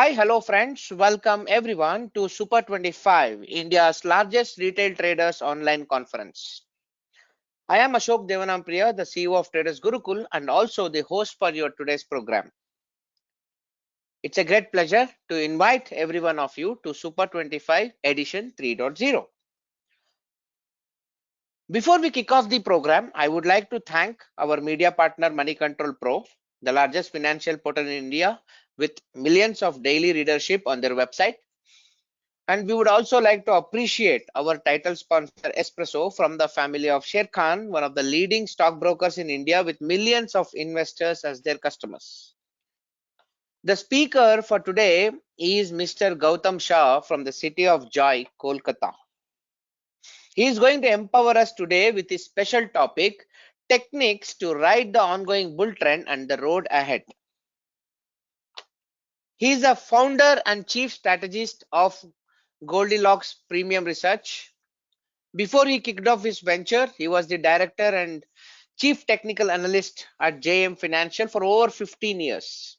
Hi, hello friends. Welcome everyone to Super 25, India's largest retail traders online conference. I am 𝐓𝐞𝐜𝐻, the CEO of Traders Gurukul and also the host for your today's program. It's a great pleasure to invite every one of you to Super 25 edition 3.0. Before we kick off the program, I would like to thank our media partner Money Control Pro, the largest financial portal in India with millions of daily readership on their website. And we would also like to appreciate our title sponsor Espresso from the family of 𝐁𝐿, one of the leading stockbrokers in India with millions of investors as their customers. The speaker for today is Mr. 𝐓𝐞𝐜𝐡𝐧𝐢𝐪 Shah from the city of Joy, Kolkata. He is going to empower us today with his special topic, techniques to ride the ongoing bull trend and the road ahead. He is a founder and chief strategist of Goldilocks Premium Research. Before he kicked off his venture, he was the director and chief technical analyst at JM Financial for over 15 years.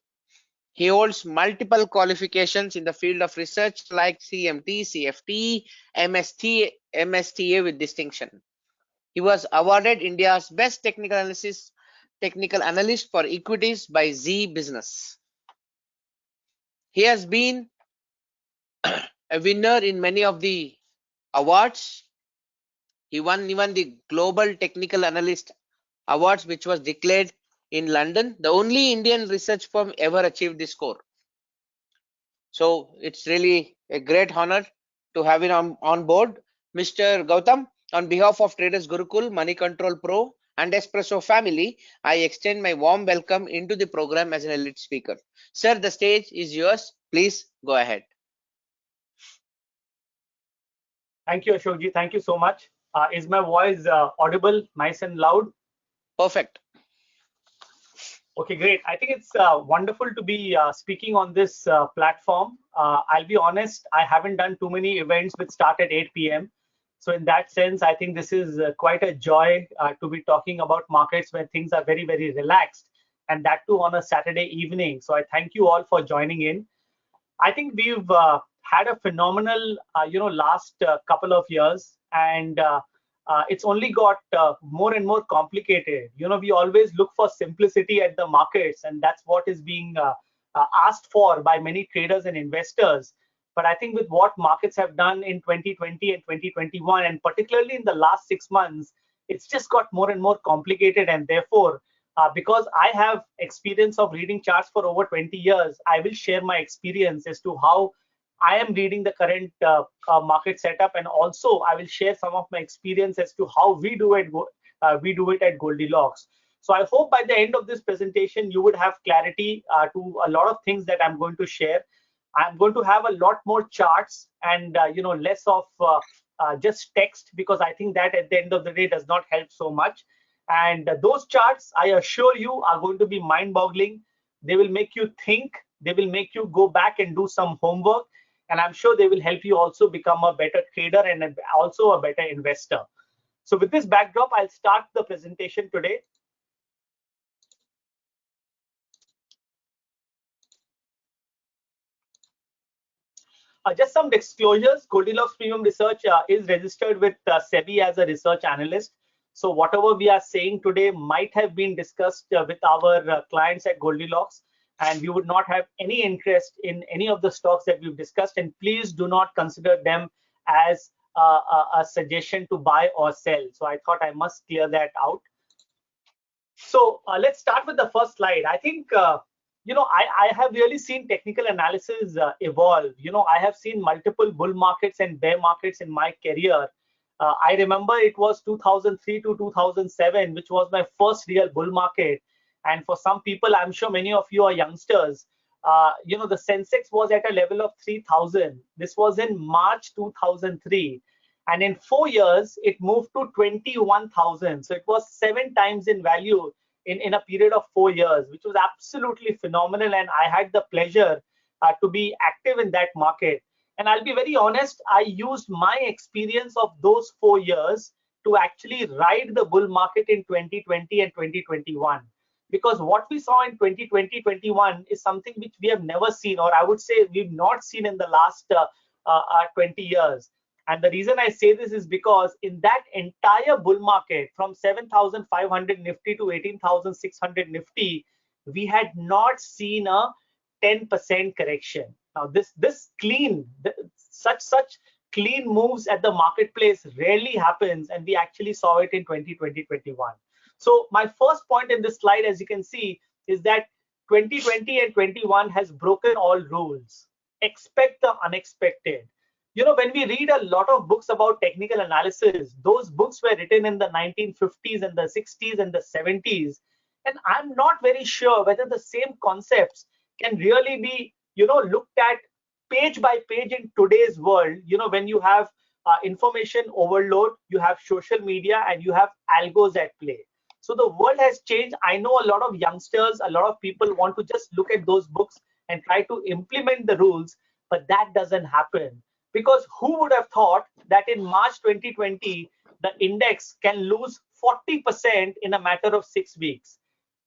He holds multiple qualifications in the field of research like CMT, CFT, MSTA with distinction. He was awarded India's best technical analyst for equities by Zee Business. He has been a winner in many of the awards. He won even the Global Technical Analyst Awards, which was declared in London. The only Indian research firm ever achieved this score. So it's really a great honor to have him on board. Mr. 𝐓𝐞𝐜𝐡𝐧𝐢𝐪, on behalf of Traders Gurukul, Money Control Pro and Espresso family, I extend my warm welcome into the program as an elite speaker. Sir, the stage is yours. Please go ahead. Thank you, 𝐓𝐿. Thank you so much. Is my voice audible, nice and loud? Perfect. Okay, great. I think it's wonderful to be speaking on this platform. I'll be honest, I haven't done too many events which start at 8 p.m. So in that sense, I think this is quite a joy to be talking about markets where things are very, very relaxed, and that too on a Saturday evening. So I thank you all for joining in. I think we've had a phenomenal, last couple of years, and it's only got more and more complicated. We always look for simplicity at the markets, and that's what is being asked for by many traders and investors. But I think with what markets have done in 2020 and 2021, and particularly in the last 6 months, it's just got more and more complicated. And therefore, because I have experience of reading charts for over 20 years, I will share my experience as to how I am reading the current market setup, and also I will share some of my experience as to how we do it at Goldilocks. So I hope by the end of this presentation you would have clarity to a lot of things that I'm going to share. I'm going to have a lot more charts and less of just text, because I think that at the end of the day does not help so much. And those charts, I assure you, are going to be mind-boggling. They will make you think. They will make you go back and do some homework. And I'm sure they will help you also become a better trader and also a better investor. So with this backdrop, I'll start the presentation today. Just some disclosures. Goldilocks Premium Research is registered with SEBI as a research analyst. So whatever we are saying today might have been discussed with our clients at Goldilocks, and we would not have any interest in any of the stocks that we've discussed. And please do not consider them as a suggestion to buy or sell. So I thought I must clear that out. So let's start with the first slide. I think I have really seen technical analysis evolve. I have seen multiple bull markets and bear markets in my career. I remember it was 2003 to 2007, which was my first real bull market. And for some people, I'm sure many of you are youngsters, the Sensex was at a level of 3,000. This was in March 2003. And in 4 years, it moved to 21,000. So it was 7 times in value in a period of 4 years, which was absolutely phenomenal. And I had the pleasure to be active in that market. And I'll be very honest, I used my experience of those 4 years to actually ride the bull market in 2020 and 2021. because what we saw in 2020-21 is something which we have never seen, or I would say we've not seen in the last 20 years. And the reason I say this is because in that entire bull market from 7,500 Nifty to 18,600 Nifty, we had not seen a 10% correction. Now this clean, such clean moves at the marketplace rarely happens, and we actually saw it in 2020-21. So my first point in this slide, as you can see, is that 2020 and 21 has broken all rules. Expect the unexpected. You know, when we read a lot of books about technical analysis, those books were written in the 1950s and the 60s and the 70s. And I'm not very sure whether the same concepts can really be, looked at page by page in today's world. When you have information overload, you have social media, and you have algos at play. So the world has changed. I know a lot of youngsters, a lot of people want to just look at those books and try to implement the rules, but that doesn't happen. Because who would have thought that in March 2020, the index can lose 40% in a matter of 6 weeks?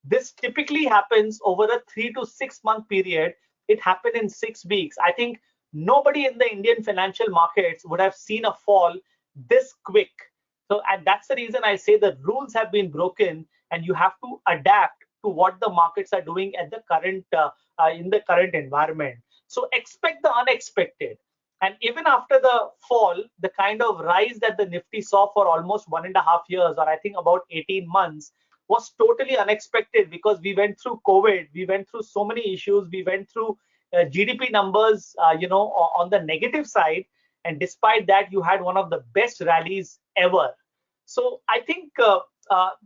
This typically happens over a 3 to 6 month period. It happened in 6 weeks. I think nobody in the Indian financial markets would have seen a fall this quick. So, and that's the reason I say the rules have been broken, and you have to adapt to what the markets are doing at the current in the current environment. So expect the unexpected. And even after the fall, the kind of rise that the Nifty saw for almost 1.5 years, or I think about 18 months, was totally unexpected, because we went through COVID, we went through so many issues, we went through GDP numbers, on the negative side, and despite that, you had one of the best rallies ever. So I think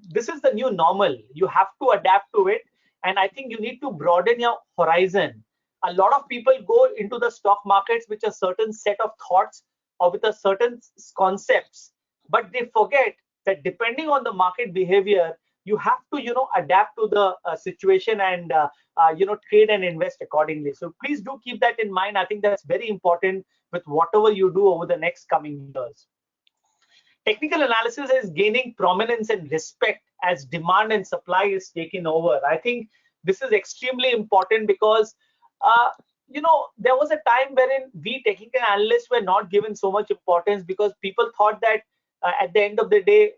this is the new normal. You have to adapt to it, and I think you need to broaden your horizon. A lot of people go into the stock markets with a certain set of thoughts or with a certain concepts, but they forget that depending on the market behavior, you have to adapt to the situation and trade and invest accordingly. So please do keep that in mind. I think that's very important with whatever you do over the next coming years. Technical analysis is gaining prominence and respect as demand and supply is taking over. I think this is extremely important because there was a time wherein we technical analysts were not given so much importance, because people thought that at the end of the day,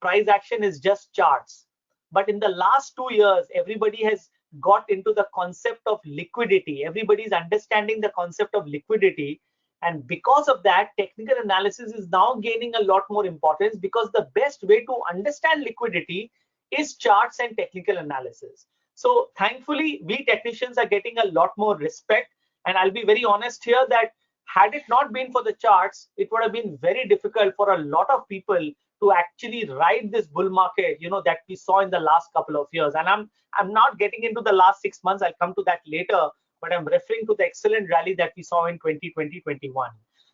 price action is just charts. But in the last 2 years, everybody has got into the concept of liquidity. Everybody is understanding the concept of liquidity. And because of that, technical analysis is now gaining a lot more importance, because the best way to understand liquidity is charts and technical analysis. So thankfully, we technicians are getting a lot more respect. And I'll be very honest here that had it not been for the charts, it would have been very difficult for a lot of people to actually ride this bull market, that we saw in the last couple of years. And I'm not getting into the last 6 months. I'll come to that later, but I'm referring to the excellent rally that we saw in 2020-21.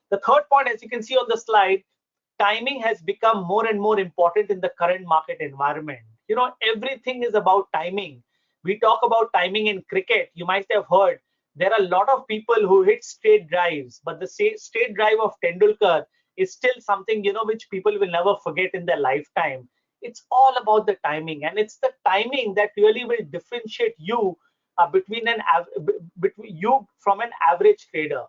The third point, as you can see on the slide, timing has become more and more important in the current market environment. Everything is about timing. We talk about timing in cricket. You might have heard there are a lot of people who hit straight drives, but the straight drive of Tendulkar is still something, which people will never forget in their lifetime. It's all about the timing, and it's the timing that really will differentiate you between you from an average trader.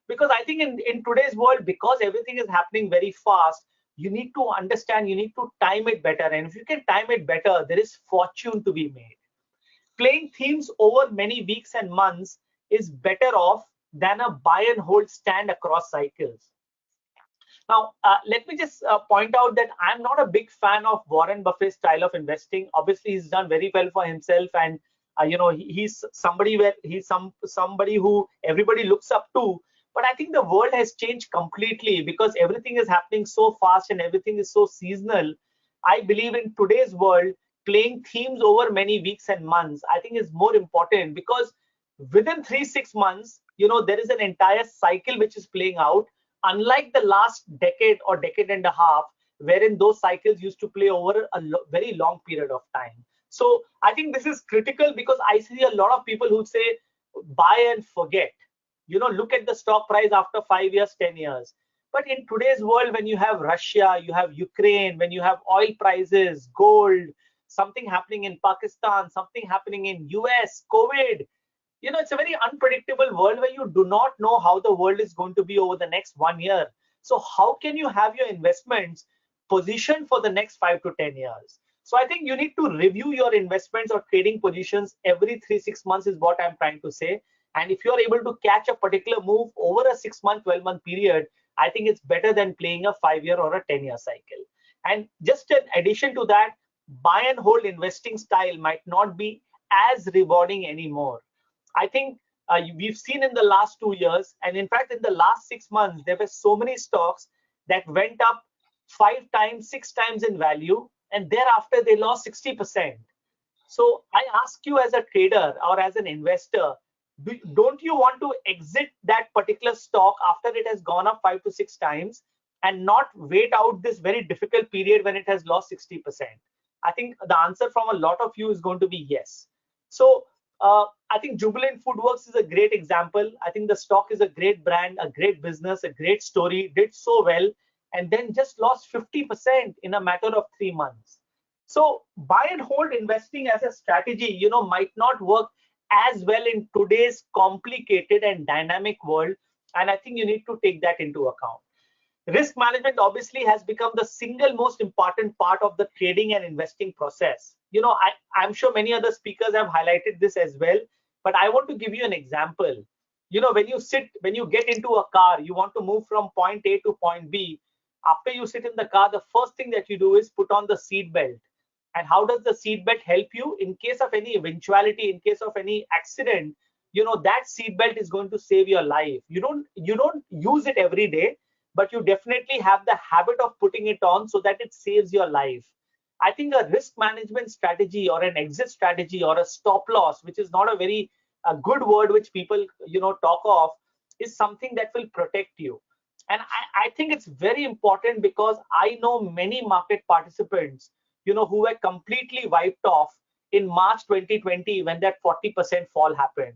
Because I think in today's world, because everything is happening very fast, you need to understand, you need to time it better. And if you can time it better, there is fortune to be made. Playing themes over many weeks and months is better off than a buy and hold stand across cycles. Now, let me just point out that I'm not a big fan of Warren Buffett's style of investing. Obviously, he's done very well for himself, and he's somebody who everybody looks up to. But I think the world has changed completely, because everything is happening so fast and everything is so seasonal. I believe in today's world, playing themes over many weeks and months, I think is more important, because within 3-6 months, there is an entire cycle which is playing out, unlike the last decade or decade and a half, wherein those cycles used to play over a very long period of time. So I think this is critical, because I see a lot of people who say buy and forget. Look at the stock price after 5 years, 10 years. But in today's world, when you have Russia, you have Ukraine, when you have oil prices, gold, something happening in Pakistan, something happening in US, COVID. It's a very unpredictable world where you do not know how the world is going to be over the next 1 year. So how can you have your investments positioned for the next 5 to 10 years? So I think you need to review your investments or trading positions every 3-6 months is what I'm trying to say. And if you're able to catch a particular move over a 6-month, 12-month period, I think it's better than playing a 5-year or a 10-year cycle. And just in addition to that, buy and hold investing style might not be as rewarding anymore. I think we've seen in the last 2 years, and in fact, in the last 6 months, there were so many stocks that went up 5 times, 6 times in value, and thereafter they lost 60%. So I ask you as a trader or as an investor, don't you want to exit that particular stock after it has gone up 5 to 6 times and not wait out this very difficult period when it has lost 60%? I think the answer from a lot of you is going to be yes. So I think Jubilant FoodWorks is a great example. I think the stock is a great brand, a great business, a great story, did so well, and then just lost 50% in a matter of 3 months. So buy and hold investing as a strategy, might not work as well in today's complicated and dynamic world. And I think you need to take that into account. Risk management obviously has become the single most important part of the trading and investing process. I'm sure many other speakers have highlighted this as well, but I want to give you an example. When you get into a car, you want to move from point A to point B. After you sit in the car, the first thing that you do is put on the seat belt. And how does the seat belt help you? In case of any eventuality, in case of any accident, that seat belt is going to save your life. You don't use it every day, but you definitely have the habit of putting it on so that it saves your life. I think a risk management strategy or an exit strategy or a stop loss, which is not a very good word which people talk of, is something that will protect you. And I think it's very important because I know many market participants who were completely wiped off in March 2020 when that 40% fall happened.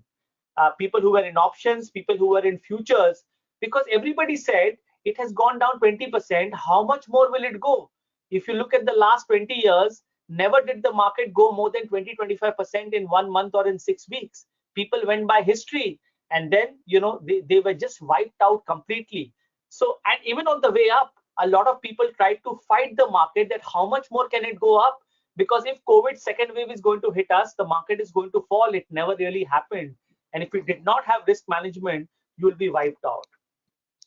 People who were in options, people who were in futures, because everybody said it has gone down 20%. How much more will it go? If you look at the last 20 years, never did the market go more than 20-25% in 1 month or in 6 weeks. People went by history, and then they were just wiped out completely. So, and even on the way up, a lot of people tried to fight the market that how much more can it go up? Because if COVID second wave is going to hit us, the market is going to fall. It never really happened. And if you did not have risk management, you will be wiped out.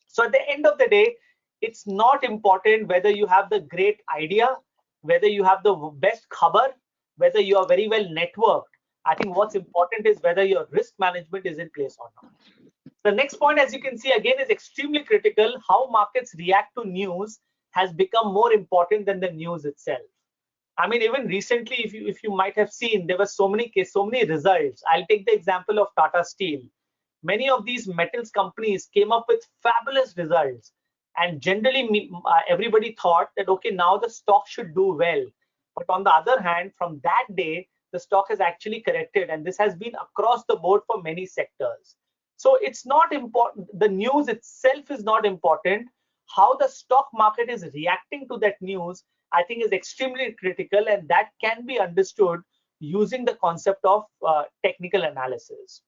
So at the end of the day, it's not important whether you have the great idea, whether you have the best khabar, whether you are very well networked. I think what's important is whether your risk management is in place or not. The next point, as you can see, again, is extremely critical. How markets react to news has become more important than the news itself. I mean, even recently, if you might have seen, there were so many results. I'll take the example of Tata Steel. Many of these metals companies came up with fabulous results. And generally, everybody thought that, okay, now the stock should do well. But on the other hand, from that day, the stock has actually corrected. And this has been across the board for many sectors. So it's not important. The news itself is not important. How the stock market is reacting to that news, I think, is extremely critical. And that can be understood using the concept of technical analysis.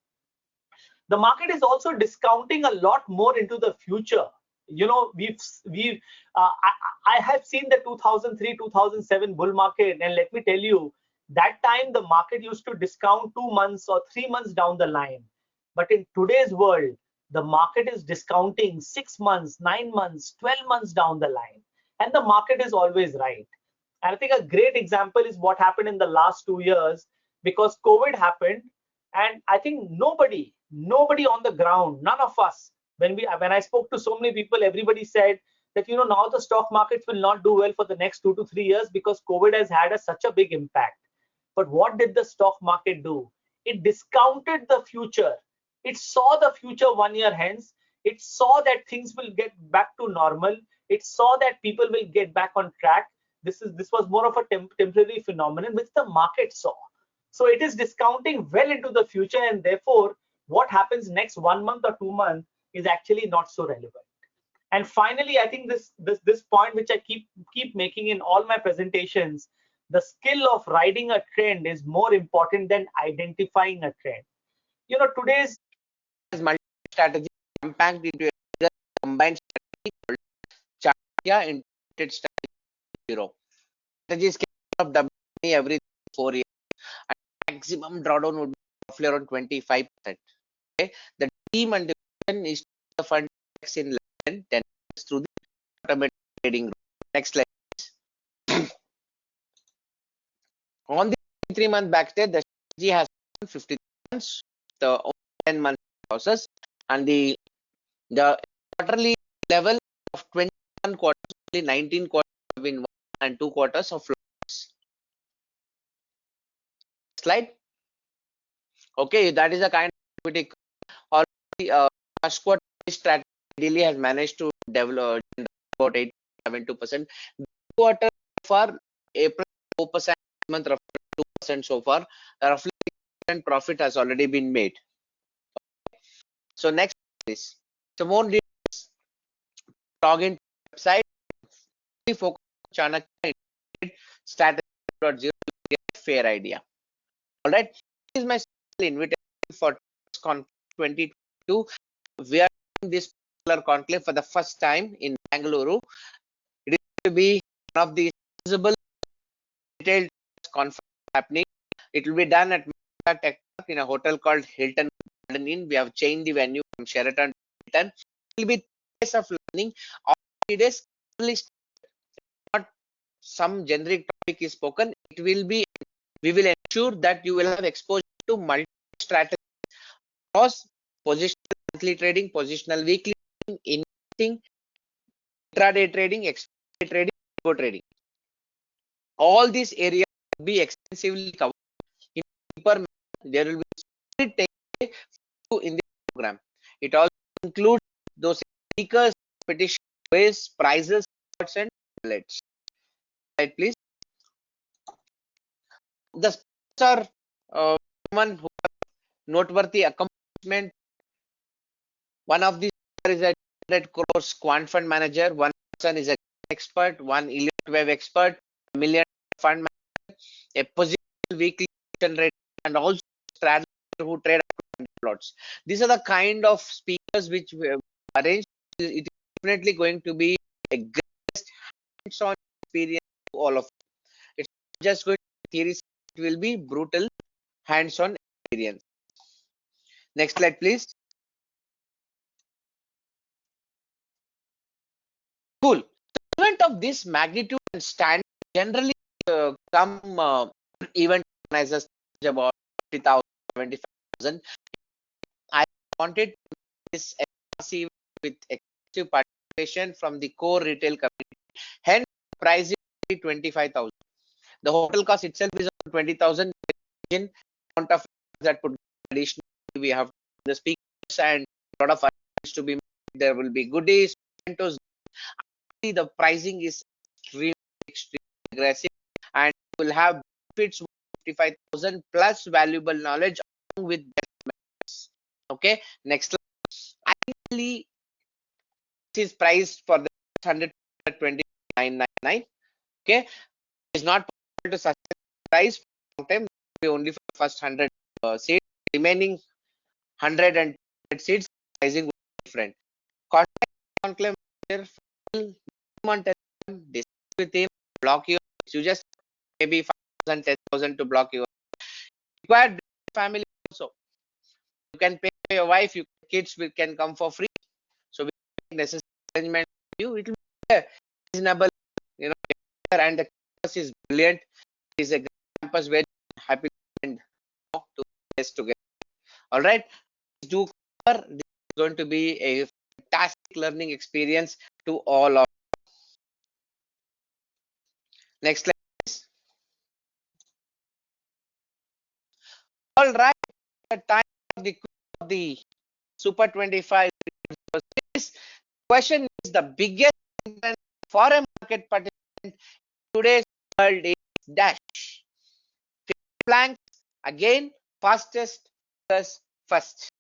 The market is also discounting a lot more into the future. I have seen the 2003-2007 bull market, and let me tell you, that time the market used to discount 2 months or 3 months down the line. But in today's world, the market is discounting 6 months, 9 months, 12 months down the line, and the market is always right. And I think a great example is what happened in the last 2 years, because COVID happened, and I think nobody on the ground, none of us, when I spoke to so many people, everybody said that now the stock markets will not do well for the next 2 to 3 years because COVID has had such a big impact. But what did the stock market do? It discounted the future. It saw the future 1 year hence. It saw that things will get back to normal. It saw that people will get back on track. This was more of a temporary phenomenon which the market saw. So it is discounting well into the future, and therefore what happens next 1 month or 2 months is actually not so relevant. And finally, I think this point which I keep making in all my presentations, the skill of riding a trend is more important than identifying a trend. You know, today's multi strategy compact into a combined strategy called Charya Integrated Strategy 0. Strategies can of W every 4 years, and maximum drawdown would be roughly around 25%. Okay, the team and division is the fund in less than 10 years through the automated trading. Next slide. On the 3-month backstage, the strategy has 50 months, the 10 month losses, and the quarterly level of 21 quarters, only 19 quarters have been 1 and 2 quarters of loss. Slide. Okay, that is a kind of equity. Already, first quarter strategy ideally has managed to develop about 8.72%. Quarter so far, April 4%, month roughly 2% so far. Roughly profit has already been made. So next is so more details. Log into website. Focus on Chanakya strategy.0 to get a fair idea. All right, this is my invitation for Con 2022. We are doing this particular conclave for the first time in Bangalore. It is to be one of the visible detailed conference happening. It will be done at Tech Park in a hotel called Hilton Garden Inn. We have changed the venue from Sheraton to Hilton. It will be 3 days of learning. All 3 days, not some generic topic is spoken. It will be, we will ensure that you will have exposure to multi strategies across positional monthly trading, positional weekly trading, investing, intraday trading, expiry trading, trading. All these areas will be extensively covered in deeper manner. There will be take in the program. It also includes those speakers, competition, ways, prizes, and outlets. Right, please. The sponsor, someone who has noteworthy accomplishment. One of these is a 100 crores quant fund manager. One person is an expert. One elite web expert. A million fund manager. A positional weekly rate, and also strategists who trade plots. These are the kind of speakers which we have arranged. It is definitely going to be a great hands-on experience to all of you. It's just going to be theory, it will be brutal hands-on experience. Next slide, please. Cool. The event of this magnitude and standard generally come event organizers about 50,000, 75,000. I wanted to this event with active participation from the core retail community. Hence, price is 25,000. The hotel cost itself is 20,000. In amount of that put additional, we have the speakers and a lot of items to be made. There will be goodies, mementos. The pricing is extremely aggressive, and will have benefits 55,000 plus valuable knowledge along with best methods. Okay, next slide. Ideally, this is priced for the 129.99. Okay, it's not possible to sustain price for long time. Only for the first 100 seats. Remaining 100 seats pricing will be different. Contact conclave discuss with him, block you. You just maybe 5,000, 10,000 to block you. Required family also. You can pay for your wife, your kids can come for free. So we make necessary arrangement for you. It will be reasonable, you know, and the campus is brilliant. It is a great campus, very happy and to place together. All right, do cover. This is going to be a fantastic learning experience to all of. Next slide, please. All right, the time of the Super 25. This question is the biggest foreign market participant in today's world is dash. Planks again, fastest plus first.